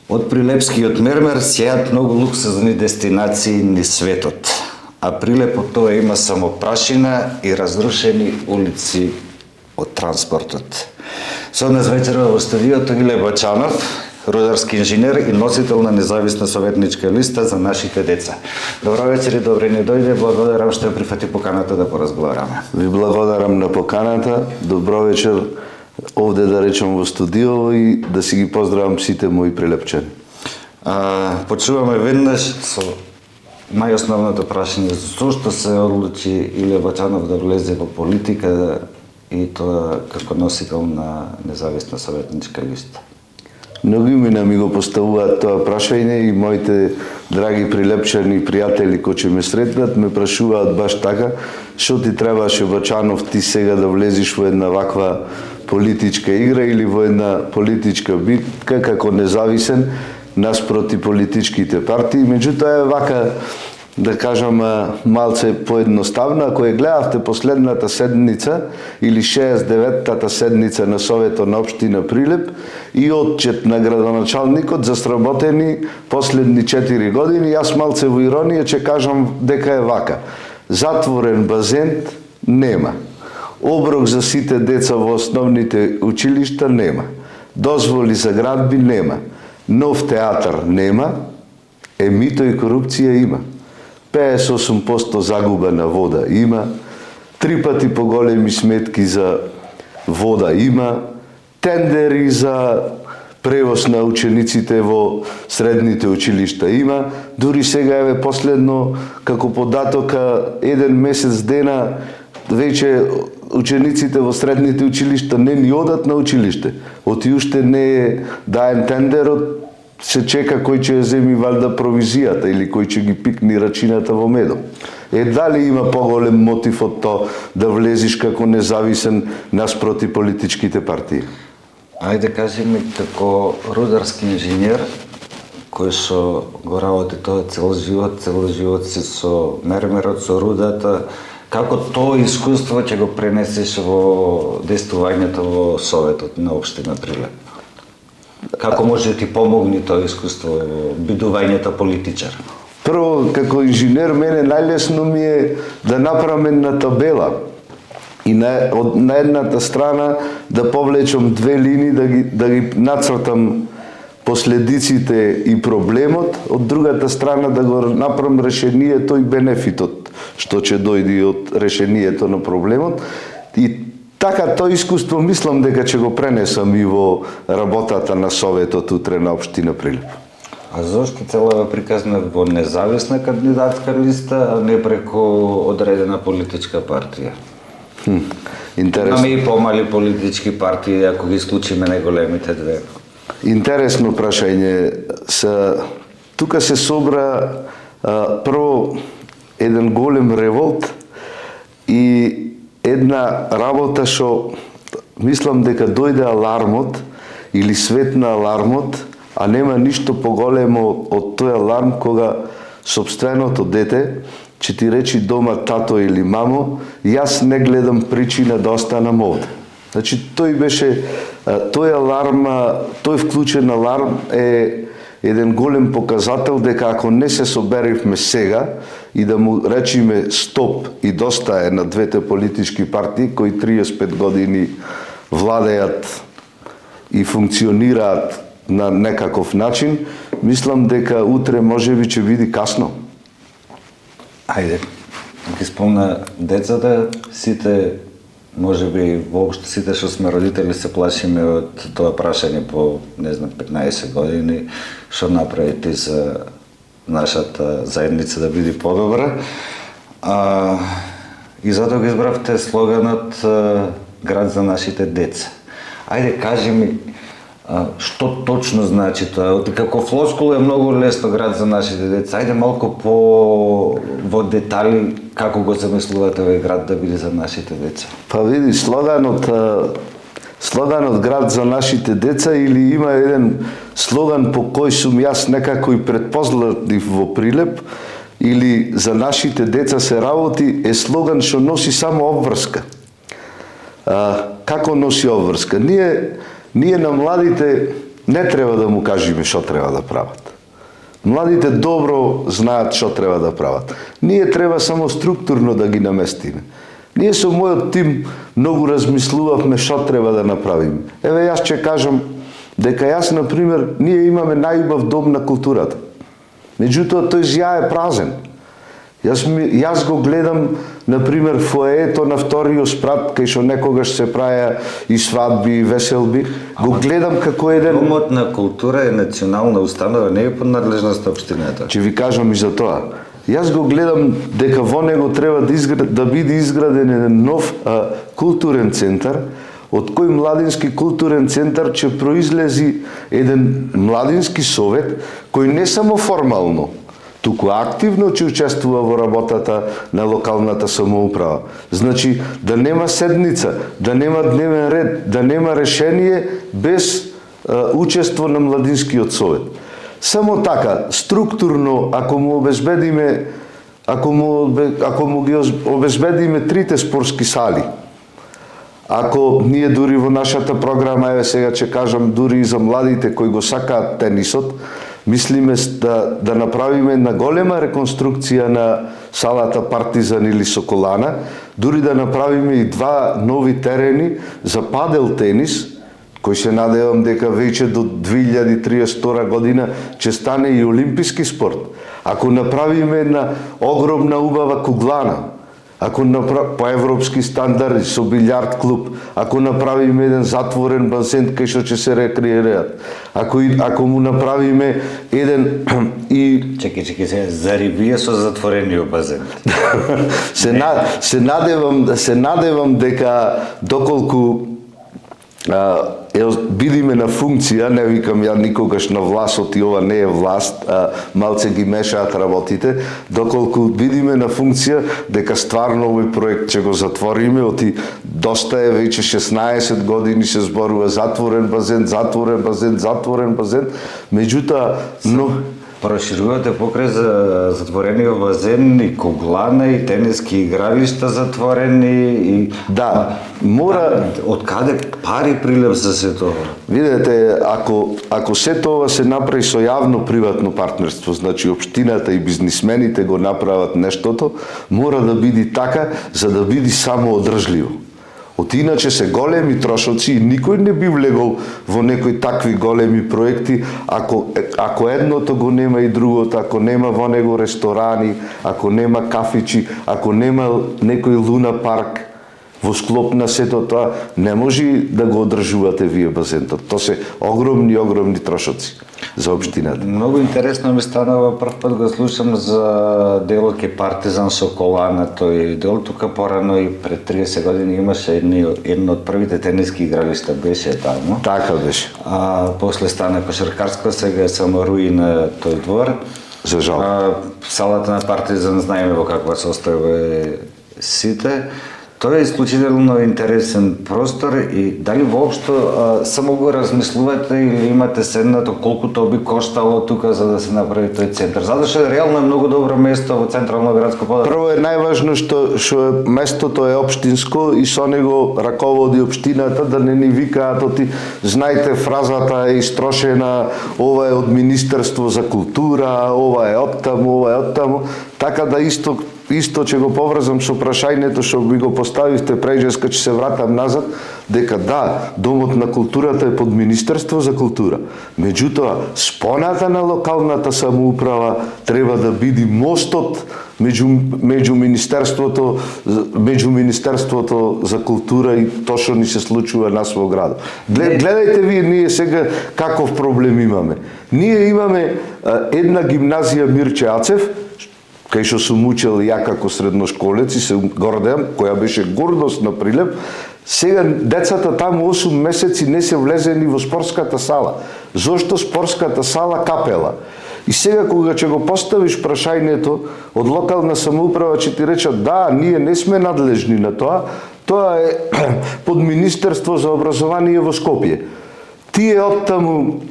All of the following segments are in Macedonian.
Од Прилепскиот мермер сеат многу луксузни дестинации низ светот, а Прилеп од тоа има само прашина и разрушени улици од транспортот. Со нас вечерва во студиото Иле Бачанов, рударски инженер и носител на независна советничка листа за нашите деца. Добро вечер и добре ни дојде, благодарам што ја прифати поканата да поразговараме. Ви благодарам на поканата, добро вечер овде да речем во студио и да си ги поздравам сите мои прилепчани. Почуваме веднаш со најосновното прашање, зошто се одлучи Иле Бачанов да влезе во политика и тоа како носител на независна советничка листа? Многу имена ми го поставуваат тоа прашање и моите драги прилепчани и пријатели кои ќе ме сретнат ме прашуваат баш така, што ти требаше Бачанов ти сега да влезеш во една ваква политичка игра или во една политичка битка како независен наспроти политичките партии. Меѓутоа е вака, да кажам, малце поедноставно. Ако ја гледавте последната седница или 69-та седница на Советот на општина Прилеп и отчет на градоначалникот за сработени последни 4 години, јас малце во иронија ќе кажам дека е вака. Затворен базен нема. Оброк за сите деца во основните училишта нема. Дозволи за градби нема. Нов театар нема. Мито и корупција има. 58% загуба на вода има. 3 пати поголеми сметки за вода има. Тендери за превоз на учениците во средните училишта има. Дури сега еве последно како податока 1 месец дена веќе учениците во средните училишта не ни одат на училиште. Оти уште не е даен тендерот, се чека кој ќе земи валда провизијата или кој ќе ги пикни рачината во медом. Дали има поголем мотив од тоа да влезиш како независен наспроти политичките партии? Ајде кажи ми, како рударски инженер, кој што го работи тоа цел живот си со мермерот, со рудата, како тоа искуство ќе го пренесеш во действувањето во Советот на општина Прилеп? Како може да ти помогне тоа искуство во бидувањето политичар? Прво, како инженер, мене најлесно ми е да направам една табела и на едната страна да повлечам 2 линии, да ги нацртам последиците и проблемот, од другата страна да го направам решението и бенефитот што ќе дојде од решението на проблемот. И така тоа искуство мислам дека ќе го пренесам и во работата на Советот утре на општина Прилеп. А зошто целава приказна во независна кандидатска листа, а не преку одредена политичка партија? Интересно. Имаме и помали политички партии, ако ги исклучиме најголемите две. Интересно прашање. Тука се собра прво еден голем револт и една работа што мислам дека дојде алармот или светна алармот, а нема ништо поголемо од тој аларм кога сопственото дете ќе ти речи дома тато или мамо, јас не гледам причина да останам овде. Значи тој беше тој аларм, тој вклучен аларм е еден голем показател дека ако не се соберивме сега и да му речиме стоп и доста е на двете политички партии кои 35 години владеат и функционираат на некаков начин, мислам дека утре можеби ќе биде касно. Ајде, ги спомна децата, сите, можеби воопшто сите што сме родители се плашиме од тоа прашање по, не знам, 15 години, што направи ти за нашата заедница да биде подобра. И затоа го избравте слоганот град за нашите деца. Ајде кажи ми што точно значи тоа? Како флоскула е многу лесно град за нашите деца. Ајде малку во детали како го замислувате овој град да биде за нашите деца? Па види, слоганот град за нашите деца, или има еден слоган по кој сум јас некако и предпознатлив во Прилеп, или за нашите деца се работи, е слоган што носи само обврска. Како носи обврска? Ние на младите не треба да му кажеме што треба да прават. Младите добро знаат што треба да прават. Ние треба само структурно да ги наместиме. Ние со мојот тим многу размислувавме што треба да направиме. Еве јас ќе кажам дека јас, например, ние имаме најубав дом на културата. Меѓутоа тој зја е празен. Јас го гледам, например, фоеето на вториот спрат, кај што некогаш се праја и свадби, и веселби. Го гледам како еден... Домот на култура е национална установа, не е под надлежност на општината. Ќе ви кажам и за тоа. Јас го гледам дека во него треба да биде изграден еден нов културен центар, од кој младински културен центар ќе произлези еден младински совет, кој не само формално, туку активно ќе учествува во работата на локалната самоуправа. Значи, да нема седница, да нема дневен ред, да нема решение без учество на младинскиот совет. Само така, структурно, ако му ги обезбедиме трите спортски сали, ако ние дури во нашата програма, еве сега ќе кажам, дури и за младите кои го сакаат тенисот, мислиме да направиме една голема реконструкција на салата Партизан или Соколана, дури да направиме и два нови терени за падел тенис, кој се надевам дека веќе до 2032 година ќе стане и олимписки спорт. Ако направиме една огромна убава куглана, ако по европски стандарди со билјард клуб, ако направиме еден затворен базен кај што ќе се рекреираат, ако му направиме еден и Чекај се, за рибија со затворениот базен. се надевам дека доколку бидиме на функција, не викам ја никогаш на властот и ова не е власт, малце ги мешаат работите, доколку бидиме на функција дека стварно овој проект ќе го затвориме, оти доста е, веќе 16 години се зборува затворен базен, меѓутоа, но Проширувате покрај за затворениот базен и куглана и тениски игралишта затворени и мора од каде пари Прилеп за се тоа? Видете, ако се тоа се направи со јавно-приватно партнерство, значи општината и бизнисмените го направат нештото, мора да биде така за да биде само одржливо. Од иначе се големи трошоци и никој не би влегол во некои такви големи проекти ако едното го нема и другото, ако нема во него ресторани, ако нема кафичи, ако нема некој луна парк. Во склоп на сето тоа не може да го одржувате вие базентот. Тоа се огромни трошоци за општината. Многу интересно ми станува, прв пат го слушам за делот ке Партизан Соколана, тој дел тука порано и пред 30 години имаше едно од првите тениски игралишта беше таму. Така беше. После стана кошаркарско, сега е само руина тој двор. За жал. Салата на Партизан знаеме во каква состојба е сите. Тоа е исклучително интересен простор и дали воопшто само го размислувате или имате седнато колку тоа би коштало тука за да се направи тој центар? Затоа што реално е многу добро место во централно градско подрачје. Прво е најважно што местото е општинско и со него раководи општината, да не ни викаат оти, знаете фразата е истрошена, ова е од Министерство за култура, ова е од таму, така да исто исто ќе го поврзам со прашањето што ми го поставивте преđеска, ќе се вратам назад, дека да, Домот на културата е под Министерство за култура. Меѓутоа, споната на локалната самоуправа треба да биде мостот меѓу Министерството за култура и тоа што ни се случува нас во градот. Гледајте вие ние сега каков проблем имаме. Ние имаме една гимназија Мирче Ацев, кај што сум учел ја како средношколец и се гордеам, која беше гордост на Прилеп. Сега децата таму 8 месеци не се влезени во спортската сала. Зошто спортската сала капела? И сега кога ќе го поставиш прашањето од локална самоуправа, ќе ти речат да, ние не сме надлежни на тоа, тоа е под Министерство за образование во Скопје. Тие оттаму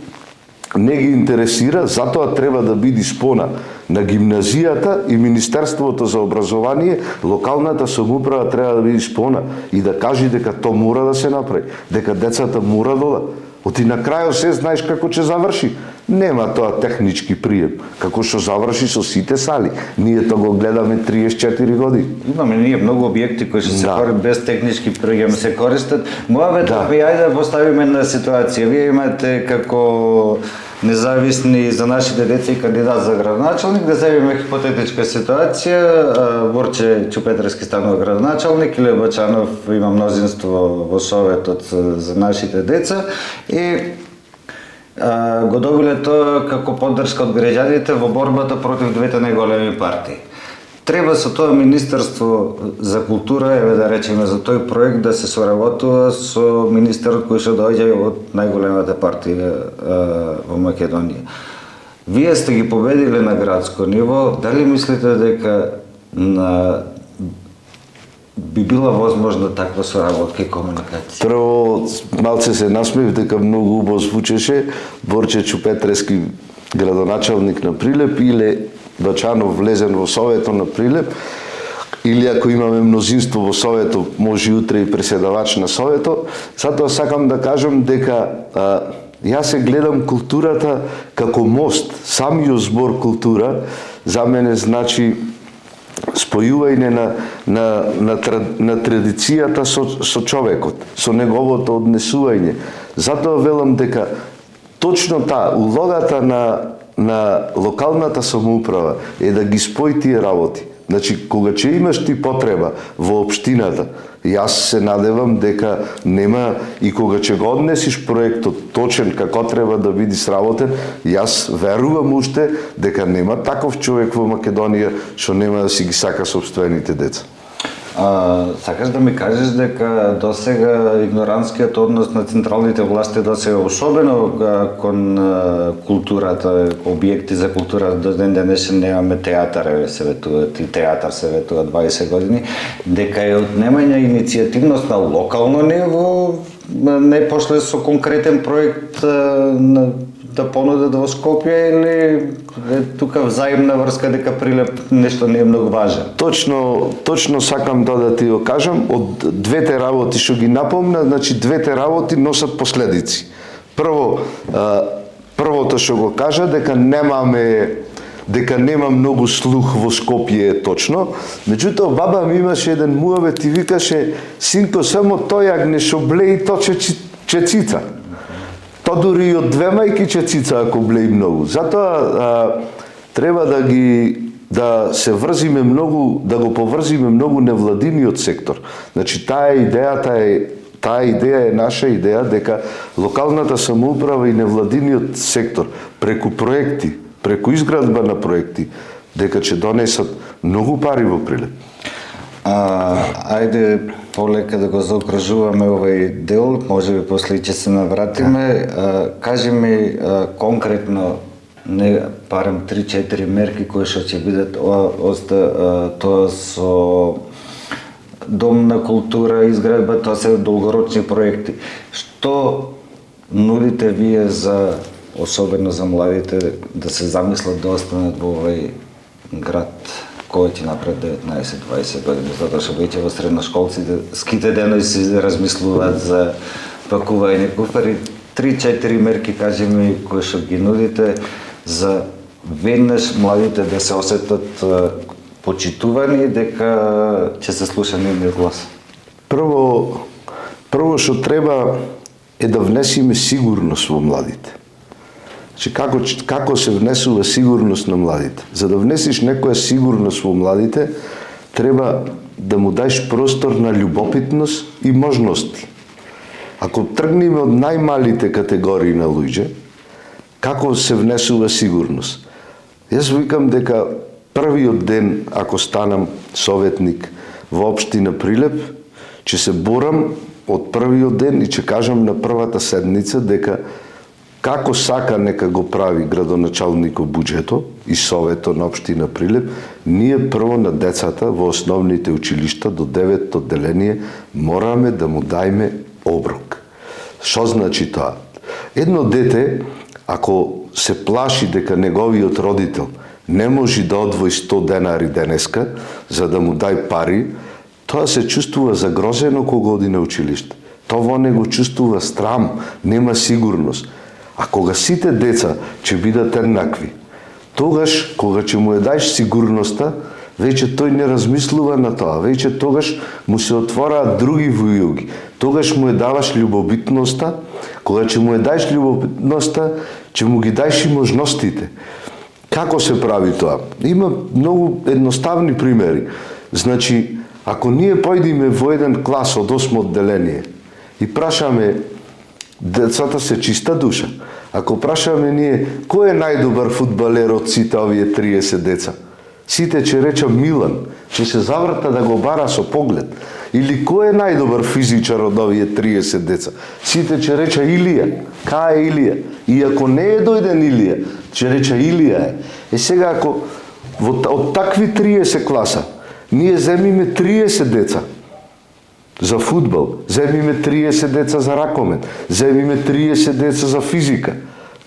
не ги интересира, затоа треба да биде спона на гимназијата и Министерството за образование, локалната самоуправа треба да биде спона и да кажи дека тоа мора да се направи, дека децата мора да одат. Оти на крајот се знаеш како ќе заврши. Нема тоа технички прием, како што заврши со сите сали. Ние тоа го гледаме 34 години. Имаме ние многу објекти кои што се користат без технички прием се користат. Мојавето би ајде да поставиме на ситуација. Вие имате како независни за нашите деца и кандидат за градоначалник, да земеме хипотетичка ситуација, Борче Чупетрески станува градоначалник, Иле Бачанов има мнозинство во Советот за нашите деца и го добиле тоа како поддршка од граѓаните во борбата против двете најголеми партии. Треба со тоа Министерство за култура, еве да речеме за тој проект, да се соработува со министерот кој што доаѓа од најголемата партија во Македонија. Вие сте ги победиле на градско ниво, дали мислите дека би била возможна таква соработка и комуникација? Прво, малце се насмев дека многу убаво звучеше Борче Чупетрески градоначалник на Прилеп или Бачанов влезен во Советот на Прилеп, или ако имаме мнозинство во Советот, може утре и преседавач на Советот. Затоа сакам да кажам дека јас се гледам културата како мост. Самиот збор култура за мене значи спојување на традицијата со човекот, со неговото однесување. Затоа велам дека точно таа улогата на локалната самоуправа е да ги спои тие работи. Значи, кога ќе имаш ти потреба во општината, јас се надевам дека нема, и кога ќе го однесиш проектот точен како треба да биде сработен, јас верувам уште дека нема таков човек во Македонија што нема да си ги сака собствените деца. Сакаш да ми кажеш дека досега игнорантскиот однос на централните власти досега, особено кон културата, објекти за култура, до ден денешен немаме театар, се ветуваат, и театар се ветува 20 години, дека е однемање иницијативност на локално ниво, не пошле со конкретен проект да понудат во Скопје, или тука взаимна врска дека Прилеп нешто не е многу важен? Точно сакам да ти го кажам, од двете работи што ги напомна, значи двете работи носат последици. Првото што го кажа дека нема многу слух во Скопје, точно. Меѓутоа баба ми имаше еден муавет и викаше: синко, само тој агне шо блеи, то че цица. То дури и од две мајки че цица ако блеи многу. Затоа треба да се врзиме многу, да го поврзиме многу невладиниот сектор. Значи таа идеја е наша идеја, дека локалната самоуправа и невладиниот сектор преку проекти, преку изградба на проекти, дека ќе донесат многу пари во Прилеп. Ајде полека да го заокружуваме овој дел, може би после ќе се навратиме. Кажи ми конкретно, не барем 3-4 мерки кои што ќе бидат тоа со Дом на култура, изградба, тоа се долгорочни проекти. Што нудите вие за, особено за младите, да се замислат да останат во овој град кој ќе напред 19-20 години, затоа што веќе во средношколците ските денови се размислуваат за пакување куфари. 3-4 мерки, кажи ми, кои што ги нудите за веднаш младите да се осетат почитувани и дека ќе се слуша нивниот глас? Прво што треба е да внесиме сигурност во младите. Значи, како се внесува сигурност на младите? За да внесиш некоја сигурност во младите, треба да му даеш простор на љубопитност и можности. Ако тргнеме од најмалите категории на луѓе, како се внесува сигурност? Јас викам дека првиот ден, ако станам советник во општина Прилеп, ќе се борам од првиот ден и ќе кажам на првата седница дека како сака нека го прави градоначалникот буџето и совето на општина Прилеп, ние прво на децата во основните училишта до 9-то одделение мораме да му дајме оброк. Што значи тоа? Едно дете, ако се плаши дека неговиот родител не може да одвои 100 денари денеска за да му дај пари, тоа се чувствува загрозено кога оди на училиште. Тоа во него чувствува страм, нема сигурност. А кога сите деца ќе бидат еднакви, тогаш кога ќе му ја даеш сигурноста, веќе тој не размислува на тоа, веќе тогаш му се отвораат други војуги. Тогаш му ја даваш љубовитноста, кога ќе му ја даеш љубовитноста, ќе му ги даеш и можностите. Како се прави тоа? Има многу едноставни примери. Значи, ако ние појдеме во еден клас од 8 одделение и прашаме, децата се чиста душа, ако прашаме ние кој е најдобар фудбалер од сите овие 30 деца, сите ќе речат Милан, ќе се заврта да го бара со поглед. Или кој е најдобар физичар од овие 30 деца, сите ќе речат Илија. Кај е Илија? И ако не е дојден Илија, ќе рече Илија е. Сега ако од такви 30 класа ние земиме 30 деца за фудбал, земиме 30 деца за ракомет, земиме 30 деца за физика,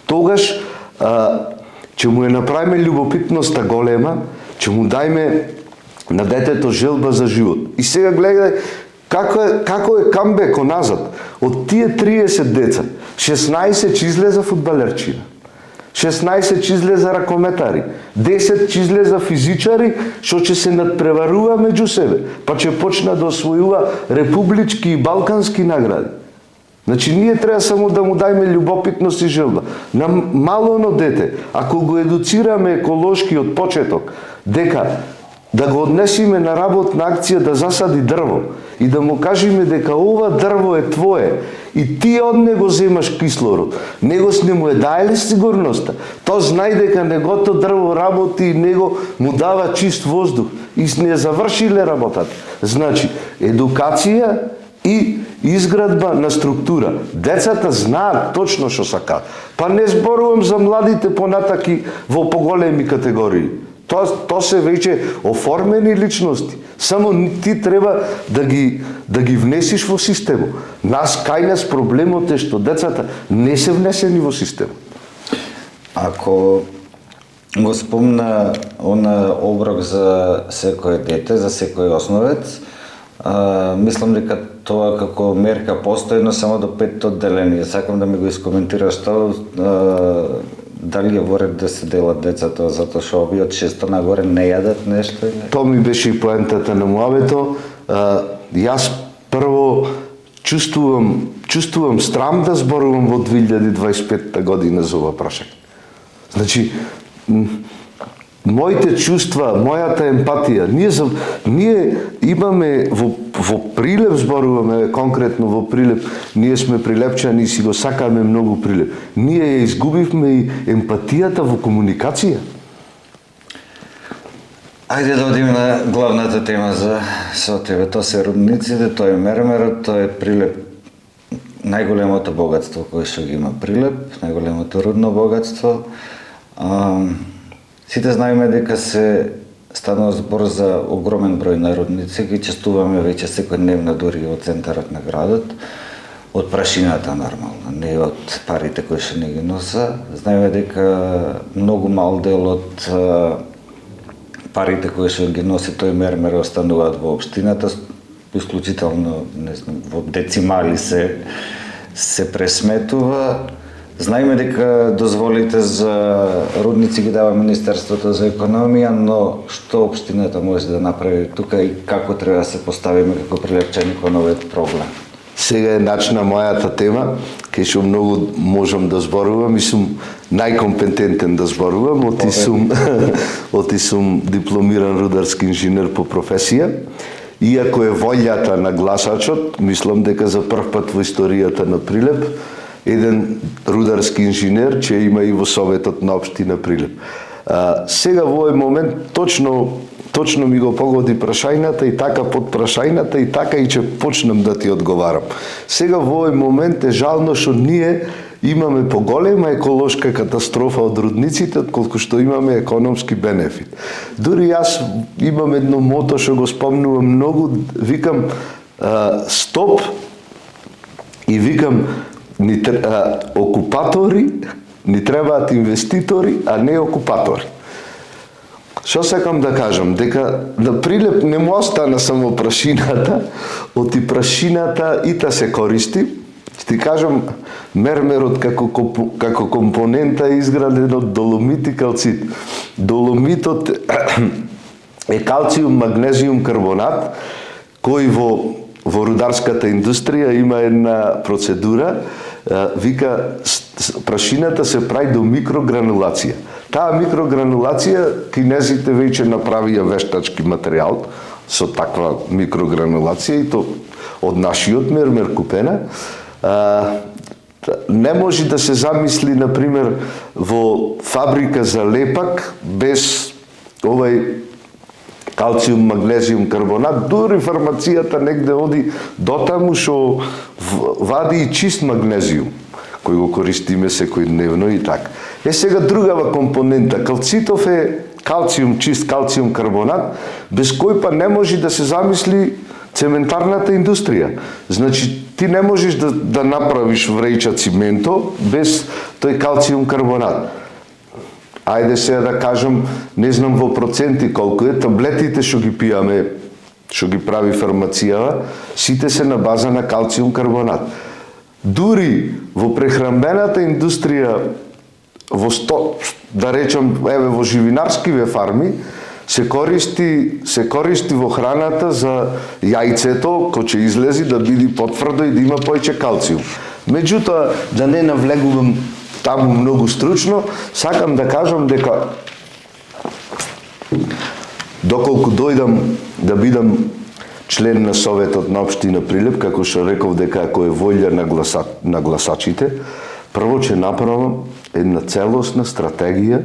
тогаш ќе му ја направиме љубопитноста голема, ќе му дајме на детето желба за живот. И сега гледај како е камбеко назад. Од тие 30 деца, 16 ќе излеза фудбалерчина, 16 ќе излеза ракометари, 10 ќе излеза физичари, што ќе се надпреварува меѓу себе, па ќе почна да освојува републички и балкански награди. Значи, ние треба само да му дајме љубопитност и желба. На малоно дете, ако го едуцираме еколошки од почеток, дека да го однесиме на работна акција да засади дрво и да му кажеме дека ова дрво е твое и ти од него земаш кислород, него не му е даеле сигурноста. Тоа знај дека негото дрво работи и него му дава чист воздух и не завршиле работата. Значи, едукација и изградба на структура. Децата знаат точно што сакаат. Па не зборувам за младите понатаки во поголеми категории. Тоа се веќе оформени личности. Само ти треба да ги внесиш во системот. Кај нас проблемот е што децата не се внесени во системот. Ако го спомна она оброк за секој дете, за секој основец, мислам дека тоа како мерка постои, но само до 5 одделение. Сакам да ми го искоментираш тоа, дали е во ред да се делат децата, затоа што овие од 6 нагоре не јадат нешто? Тоа ми беше и поентата на муавето. Јас прво чувствувам страм да зборувам во 2025 година за ова прашање. Значи, моите чувства, мојата емпатија, ние имаме во Прилеп, зборуваме конкретно во Прилеп, ние сме прилепчани и си го сакаме многу Прилеп. Ние ја изгубивме и емпатијата во комуникација. Ајде да одиме на главната тема со тебе. Тоа се рудниците, тоа е мермерот, тоа е Прилеп. Најголемото богатство кое што ги има Прилеп, најголемото рудно богатство. Сите знаеме дека се станува збор за огромен број на рудници, ги честуваме веќе секојдневно дури во центарот на градот, од прашината нормално, не од парите кои што не ги носа. Знаеме дека многу мал дел од парите кои што ги носи тој мермер остануваат во општината, исклучително, не знам, во децимали се пресметува. Знаеме дека дозволите за рудници ги дава Министерството за економија, но што општината може да направи тука и како треба да се поставиме како Прилепчани кон овој проблем? Сега е начна мојата тема, кај што многу можам да зборувам и сум најкомпетентен да зборувам, оти сум дипломиран рударски инженер по професија. Иако е волјата на гласачот, мислам дека за прв пат во историјата на Прилеп еден рударски инженер че има и во Советот на општина Прилеп. Сега во овој момент точно ми го погоди прашајната и така под прашајната и така и че почнам да ти одговарам. Сега во овој момент е жално што ние имаме поголема еколошка катастрофа од рудниците, отколку што имаме економски бенефит. Дури јас имам едно мото што го спомнувам многу, викам стоп и викам окупатори, ни требаат инвеститори, а не окупатори. Што сакам да кажам? Дека на Прилеп не му остана само прашината, оти прашината и та се користи. Ти кажам, мермерот како компонента е изграден од доломит и калцит. Доломитот е калциум, магнезиум, карбонат, кој во рударската индустрија има една процедура, вика прашината се прави до микрогранулација. Таа микрогранулација кинезите веќе направија вештачки материјал со таква микрогранулација и то од нашиот мермер купена. Не може да се замисли, например, во фабрика за лепак без овај калциум, магнезиум, карбонат, дури фармацијата негде оди дотаму што вади и чист магнезиум, кој го користиме секојдневно и така. Сега другава компонента, калцитов е калциум, чист калциум, карбонат, без кој па не може да се замисли цементарната индустрија. Значи, ти не можеш да направиш врејча цименто без тој калциум карбонат. Ајде сега да кажам, не знам во проценти колку е, таблетите што ги пијаме, што ги прави фармацијава, сите се на база на калциум карбонат. Дури во прехранбената индустрија, да речам, еве во живинарскиве фарми, се користи во храната за јајцето, кој ќе излези да биде потврдо и да има повеќе калциум. Меѓутоа, да не навлегувам таму многу стручно, сакам да кажам дека доколку дојдам да бидам член на Советот на општина Прилеп, како што реков дека ако е волја на гласачите, прво ќе направам една целосна стратегија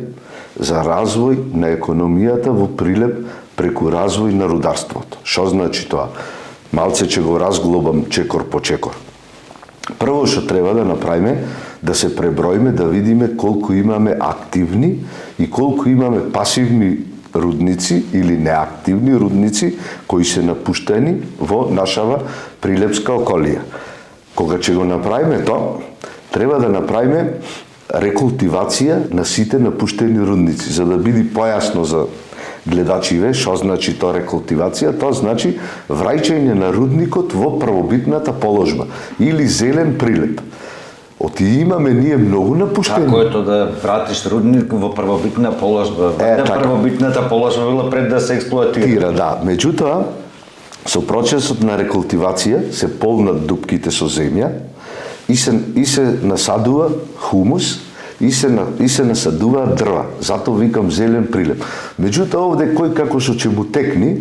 за развој на економијата во Прилеп преку развој на рударството. Што значи тоа? Малце ќе го разглобам чекор по чекор. Прво што треба да направиме, да се преброиме, да видиме колку имаме активни и колку имаме пасивни рудници или неактивни рудници кои се напуштени во нашава прилепска околија. Кога ќе го направиме тоа, треба да направиме рекултивација на сите напуштени рудници, за да биде појасно за гледачиве што значи тоа рекултивација. Тоа значи враќање на рудникот во првобитната положба или зелен Прилеп. Оти имаме ние многу напуштени. Како е тоа да вратиш рудник во првобитна положба? Првобитната положба била пред да се експлоатира. Да. Меѓутоа, со процесот на рекултивација се полнат дупките со земја и се насадува хумус и се насадуваат дрва. Зато викам зелен Прилеп. Меѓутоа, овде кој како што ќе му текни,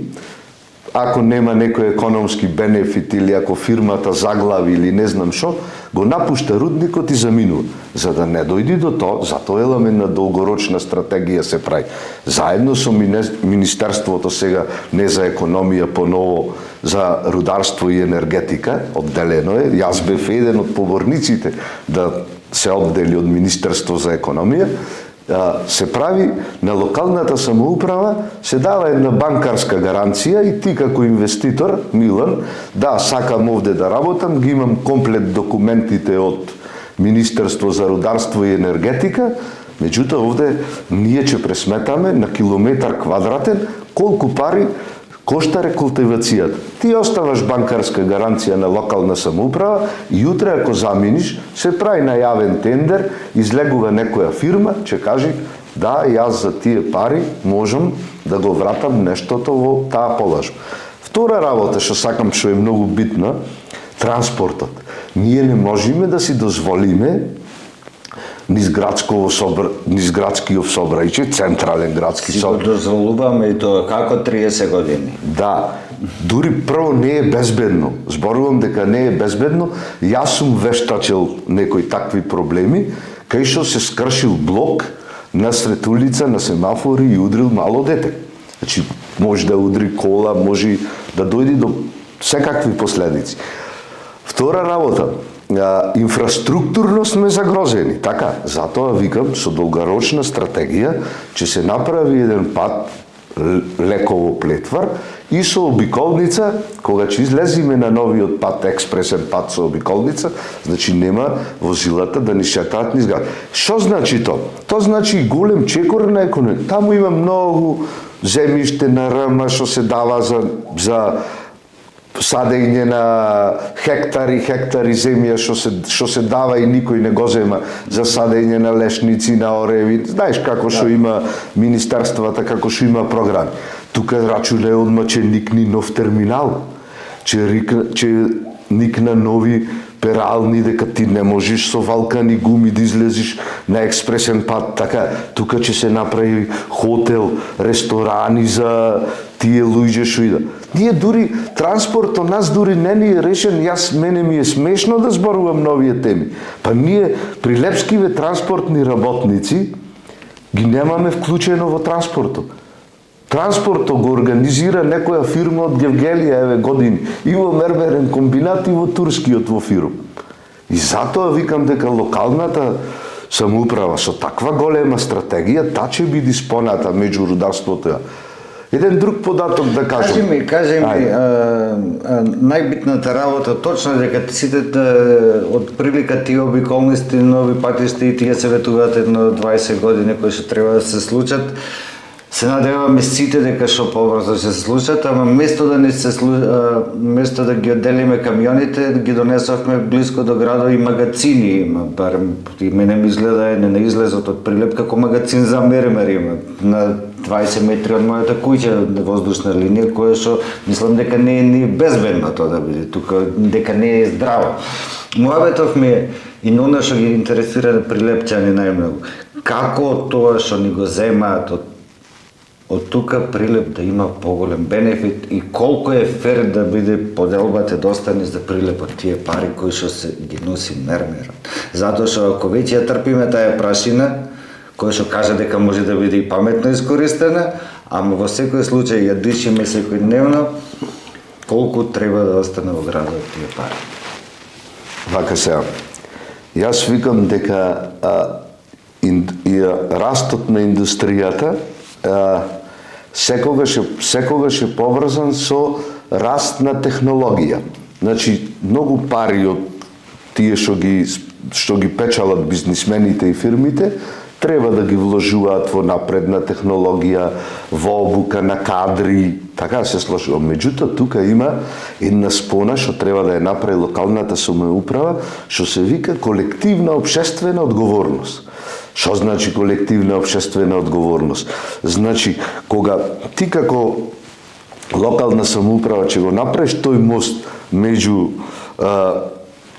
ако нема некој економски бенефит или ако фирмата заглави или не знам што, го напушта рудникот и заминува. За да не дојди до тоа, затоа елемент на долгорочна стратегија се прави. Заедно со Министерството сега не за економија, поново за рударство и енергетика, одделено е. Јас бев еден од поборниците да се оддели од Министерство за економија. Се прави на локалната самоуправа, се дава една банкарска гаранција и ти како инвеститор, Милан, да, сакам овде да работам, ги имам комплет документите од Министерство за рударство и енергетика, меѓутоа овде ние ќе пресметаме на километар квадратен колку пари кошта рекултивацијата. Ти оставаш банкарска гаранција на локална самоуправа и утре ако заминиш, се прави најавен тендер, излегува некоја фирма, ќе кажи да, јас за тие пари можам да го вратам нештото во таа полажба. Втора работа што сакам, што е многу битна, транспортот. Ние не можеме да си дозволиме низ градскиот сообраќај, централен градски Си го сообраќај. дозволуваме и тоа како 30 години. Да, дури прво не е безбедно. Зборувам дека не е безбедно. Јас сум вештачил некои такви проблеми, кај што се скршил блок насред улица на семафори и удрил мало дете. Значи, може да удри кола, може да дојде до секакви последици. Втора работа, инфраструктурно сме загрозени, така, затоа викам со долгорочна стратегија ќе се направи еден пат леково Плетвар и со обиколница, кога ќе излеземе на новиот пат, експресен пат со обиколница, значи нема возилата да ни шетаат низ град. Што значи тоа? Тоа значи голем чекор на економија. Таму има многу земјиште на РМ што се дава за садење на хектари земја што се дава и никој не го зема за садење на лешници, на ореви. Знаеш како што има министерствата, како што има програми. Тука рачуне одма ќе никни нов терминал, ќе никна нови перални, дека ти не можеш со валкани гуми да излезиш на експресен пат, така, тука ќе се направи хотел, ресторани за тие луѓе што ида. Ние дури транспорт од нас дури не ни е решен, мене ми е смешно да зборувам на овие теми. Па ние прилепскиве транспортни работници ги немаме вклучено во транспортот. Транспортот го организира некоја фирма од Гевгелија, години, и во мермерен комбинат и во турскиот во фирм. И затоа викам дека локалната самоуправа со таква голема стратегија, та ќе биде споната меѓу рударството. Еден друг податок да кажем. Кажи ми, најбитната работа точно е дека сите од прилика тие обиколности, нови патишта и тие се ветуваат едно 20 години кои што треба да се случат. Се надеваме сите дека што побрзо ќе се случат, ама место да ги одделиме камионите, ги донесовме блиско до градови и магазини има, барем и мене ми изгледа не излезот од Прилеп како магазин за мермер има на 20 метри од мојата куќа воздушна линија, која што мислам дека не е безбедно тоа да биде тука, дека не е здраво. Муабетов ми е и оно што ги интересира прилепчани најмногу. Како тоа што ни го земаат од тука Прилеп да има поголем бенефит и колку е фер да биде поделбата достани за Прилеп од тие пари кои што се ги носи мермерот. Затоа што ако веќе ја трпиме таа прашина, која што кажа дека може да биде и паметно искористена, ама во секој случај ја дишиме секојдневно, колку треба да остане во градот тие пари. Вака сега, јас викам дека растот на индустријата секогаш е поврзан со раст на технологија. Значи, многу пари од тие што ги печалат бизнисмените и фирмите, треба да ги вложуваат во напредна технологија, во обука на кадри, така се сложува. Меѓутоа, тука има една спона што треба да ја направи локалната самоуправа, што се вика колективна општествена одговорност. Што значи колективна општествена одговорност? Значи, кога ти како локална самоуправа ќе го направиш тој мост меѓу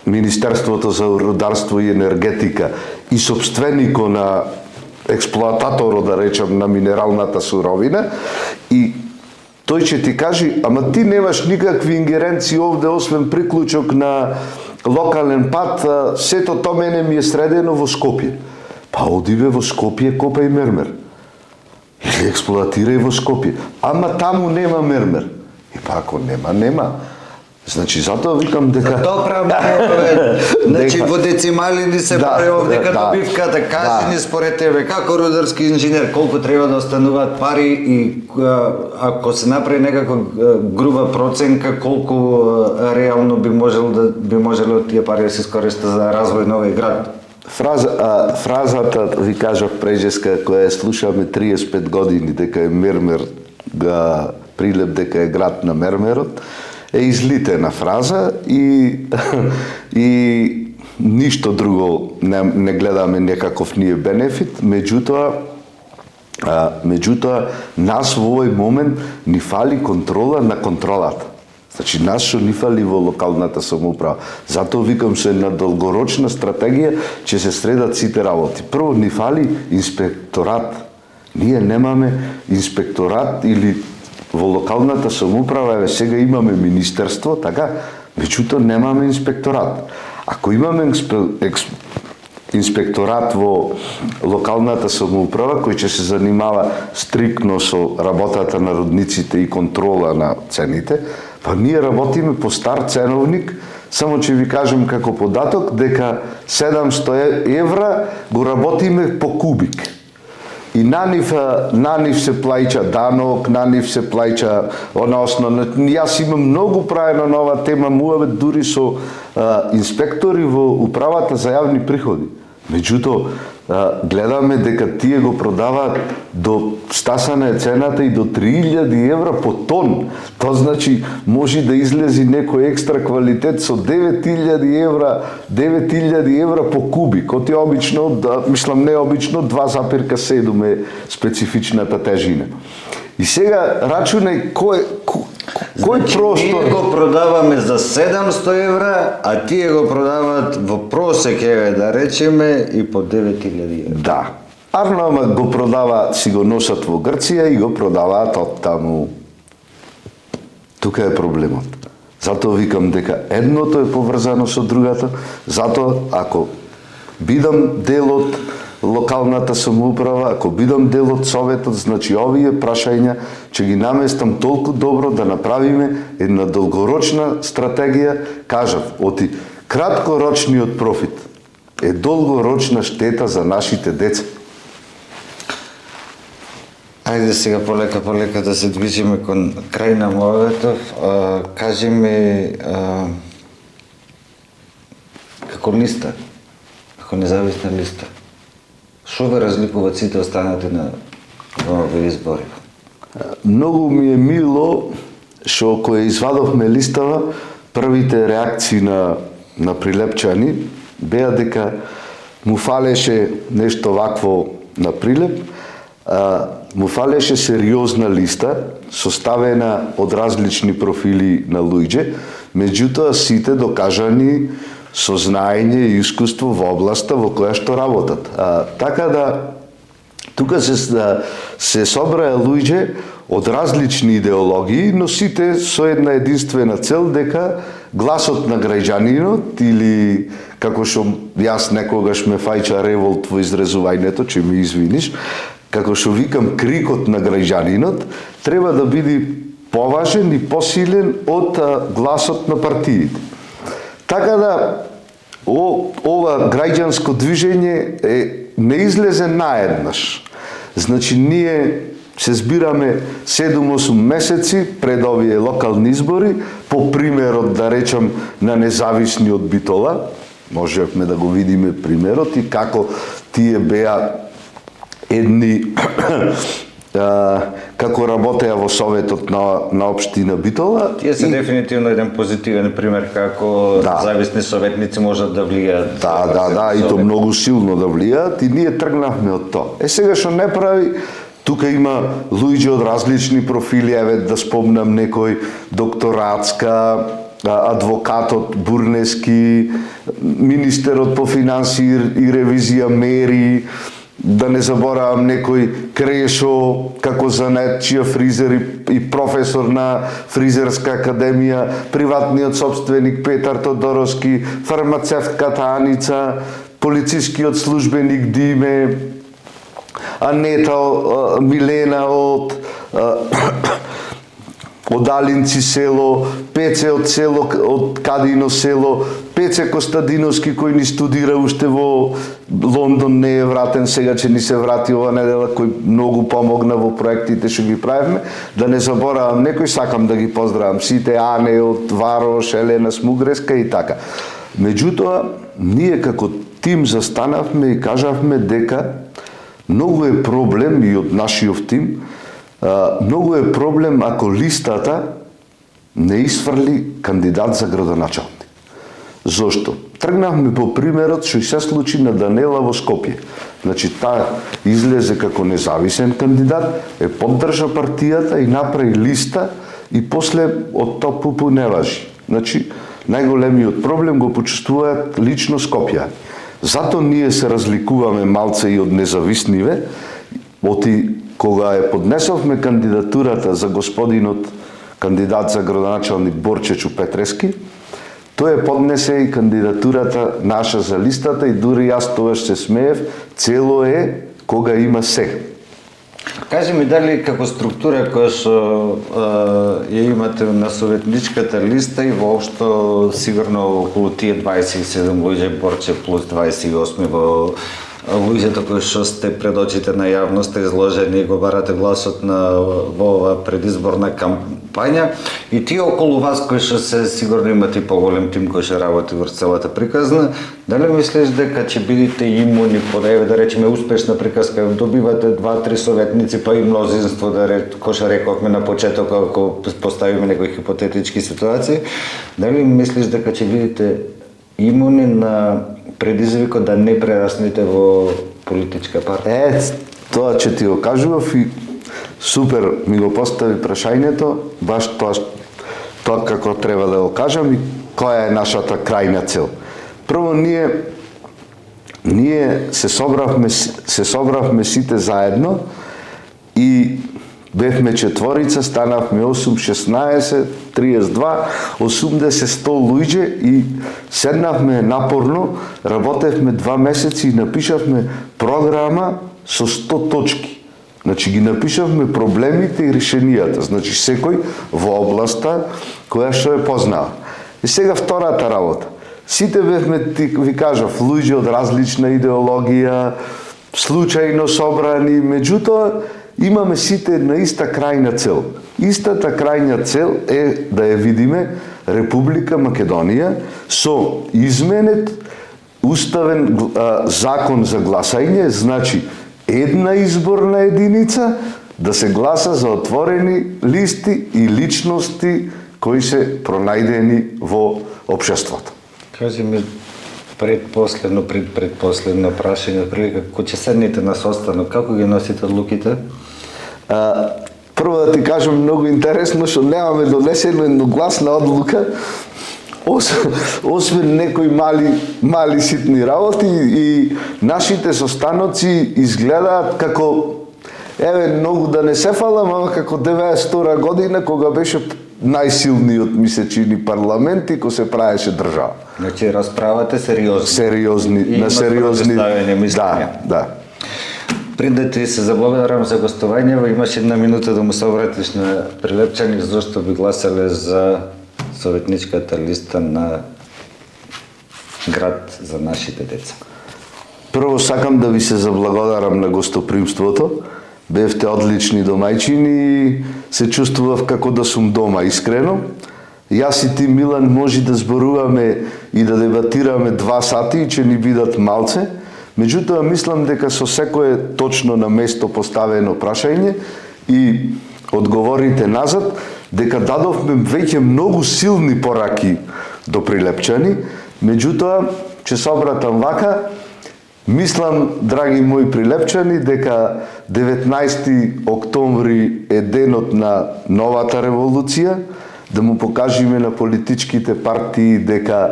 Министерството за рударство и енергетика и собственикот на експлоататорот, да речем, на минералната суровина, и тој ќе ти кажи, ама ти немаш никакви ингеренции овде, освен приклучок на локален пат, сето тоа мене ми е средено во Скопје. Па оди бе во Скопје, копај мермер. Или експлоатирај во Скопје. Ама таму нема мермер. И па ако нема. Значи, затоа викам дека... Затоа правиме, значи во децимали ни се прави овдека добивката, кажи ни според тебе, како рударски инженер, колку треба да остануваат пари и ако се направи некако груба проценка, колку реално би можело тие пари да се искористат за развој на овој град? Фразата, ви кажав прежеска, која ја слушаме 35 години, дека е мермер Прилеп дека е град на мермерот, е излитена фраза и ништо друго не гледаме некаков ние бенефит, меѓутоа нас во овој момент ни фали контрола на контролата. Значи, нас што ни фали во локалната самоуправа. Затоа викам се на долгорочна стратегија ќе се средат сите работи. Прво, ни фали инспекторат. Ние немаме инспекторат или во локалната самоуправа, еве сега имаме министерство, така, меѓутоа немаме инспекторат. Ако имаме инспекторат во локалната самоуправа кој ќе се занимава стрикно со работата на родниците и контрола на цените, па ние работиме по стар ценовник, само ќе ви кажем како податок дека 700 евра го работиме по кубик. И на нив се плаќа данок, на нив се плаќа она основно. Јас имам многу правено на ова тема, муавет дури со инспектори во управата за јавни приходи. Меѓутоа, гледаме дека тие го продаваат до стасана е цената и до 3000 евра по тон. Тоа значи може да излези некој екстра квалитет со 9000 евра по кубик. Кој е обично, мислам не обично, 2,7 е специфичната тежина. И сега рачунај кој простор... Ние го продаваме за 700 евра, а тие го продаваат во просек, да речеме, и по 9000 евра. Да. Ама го продаваат, си го носат во Грција и го продаваат од таму. Тука е проблемот. Затоа викам дека едното е поврзано со другата, затоа ако бидам дел од локалната самоуправа, ако бидам дел од советот, значи овие прашања ќе ги наместам толку добро да направиме една долгорочна стратегија, кажав, оти краткорочниот профит е долгорочна штета за нашите деца. Ајде сега полека да се движиме кон крај на моветов. Кажи ми, како листа, како независна листа, што ве разликуваат сите останати на овие избори? Многу ми е мило што кога извадовме листава, првите реакции на прилепчани беа дека му фалеше нешто вакво на Прилеп, му фалеше сериозна листа, составена од различни профили на луѓе, меѓутоа сите докажани со знаење и искуство во областа во која што работат. Така да, тука се собраа луѓе од различни идеологии, но сите со една единствена цел дека гласот на граѓанинот или како што јас некогаш ме фајча револт во изрезувањето, че ми извиниш, како што викам крикот на граѓанинот, треба да биде поважен и посилен од гласот на партиите. Така да, ова граѓанско движење не излезе наеднаш. Значи, ние се збираме 7-8 месеци пред овие локални избори, по примерот, да речам, на независниот Битола, можевме да го видиме примерот и како тие беа едни како работеа во советот на општина Битола. Тие се дефинитивно еден позитивен пример како зависни советници можат да влијаат. Да, и то многу силно да влијаат и ние тргнавме од тоа. Сега што не прави, тука има луѓе од различни профили, еве да спомнам некој докторатска, адвокатот Бурнески, министерот по финанси и ревизија Мери, да не заборавам некој Крешо, како занетчија фризер и професор на Фризерска академија, приватниот собственик Петар Тодоровски, фармацевтката Аница, полицискиот службеник Диме, Анета Милена од Алинци село, Пеце од село, од Кадино село, Пеце Костадиновски кој ни студира уште во Лондон, не е вратен, сега ќе ни се врати ова недела, кој многу помогна во проектите што ги правиме. Да не заборавам некој, сакам да ги поздравам сите, Ане од Варош, Елена Смугреска и така. Меѓутоа, ние како тим застанавме и кажавме дека многу е проблем и од нашиот тим Многу е проблем ако листата не изфрли кандидат за градоначалник. Зошто? Тргнавме по примерот што и се случи на Данела во Скопје. Значи, таа излезе како независен кандидат, поддржа партијата и направи листа и после од тоа пупу не важи. Значи, најголемиот проблем го почувствуваат лично Скопјани. Зато ние се разликуваме малце и од независниве, оти кога поднесовме кандидатурата за господинот кандидат за градоначалник Борчечу Петрески, тој поднесе и кандидатурата наша за листата и дури јас тогаш се смеев, цело е кога има се. Кажи ми дали како структура која што ја имате на советничката листа и воопшто сигурно околу тие 27 луѓе Борче плюс 28 во луѓето кои што сте пред очите на јавноста изложени и го барате гласот во оваа предизборна кампања и тие околу вас кои што се сигурно имате и поголем тим кој што работи врз целата приказна, дали мислиш дека ќе бидете имуни по да речеме успешна приказка, добивате 2-3 советници па и мнозинство кој што рековме на почеток ако поставиме некои хипотетички ситуации, дали мислиш дека ќе бидете имуни на предизвикот да не прераснете во политичка партија? Тоа ќе ти го кажував и супер ми го постави прашањето, баш тоа како треба да го кажам и која е нашата крајна цел. Прво ние се собравме сите заедно и бевме четворица, станавме 8, 16, 32, 80, 100 луѓе и седнавме напорно, работевме 2 месеци и напишавме програма со 100 точки. Значи ги напишавме проблемите и решенијата, значи секој во областа која што е познава. И сега втората работа. Сите бевме, ви кажав, луѓе од различна идеологија, случајно собрани, меѓутоа имаме сите една иста крајна цел. Истата крајна цел е да ја видиме Република Македонија со изменет уставен закон за гласање, значи една изборна единица да се гласа за отворени листи и личности кои се пронајдени во општеството. Кажи ми предпоследно прашање, прилика, кој ќе седнете на состанок, како ги носите одлуките? Прво да ти кажам многу интересно што немаме донесено едногласна одлука, освен некои мали ситни работи и нашите состаноци изгледаат како многу да не се фалам, ама како 92 година кога беше најсилниот мисечини парламент и кој се правеше држава. Значи расправате сериозни. На сериозни мислења. Да. Пред да ти се заблагодарам за гостување, имаш една минута да му се обратиш на Прилепчани зашто би гласале за советничката листа на град за нашите деца. Прво сакам да ви се заблагодарам на гостопримството. Бевте одлични домајчини и се чувствував како да сум дома, искрено. Јас и ти, Милан, може да зборуваме и да дебатираме 2 сати и ќе ни бидат малце. Меѓутоа, мислам дека со секое точно на место поставено прашање и одговорите назад, дека дадовме веќе многу силни пораки до Прилепчани. Меѓутоа, ќе се обратам вака. Мислам, драги мои Прилепчани, дека 19 октомври е денот на новата револуција, да му покажеме на политичките партии дека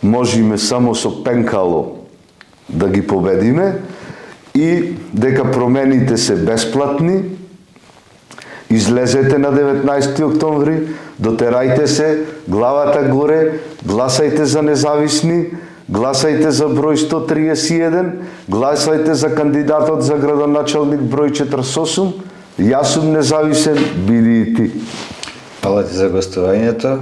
можеме само со пенкало да ги победиме и дека промените се бесплатни. Излезете на 19 октомври, дотерајте се, главата горе, гласајте за независни, гласајте за број 131, гласајте за кандидатот за градоначалник број 48, јас сум независен, биди и ти. Фала ти за гостувањето,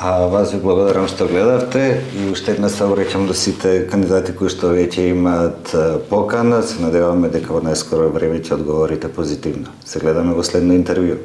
а вас ви благодарам што гледавте и уште една се обраќам до сите кандидати кои што веќе имаат покана, се надеваме дека во најскоро време ќе одговорите позитивно. Се гледаме во следно интервју.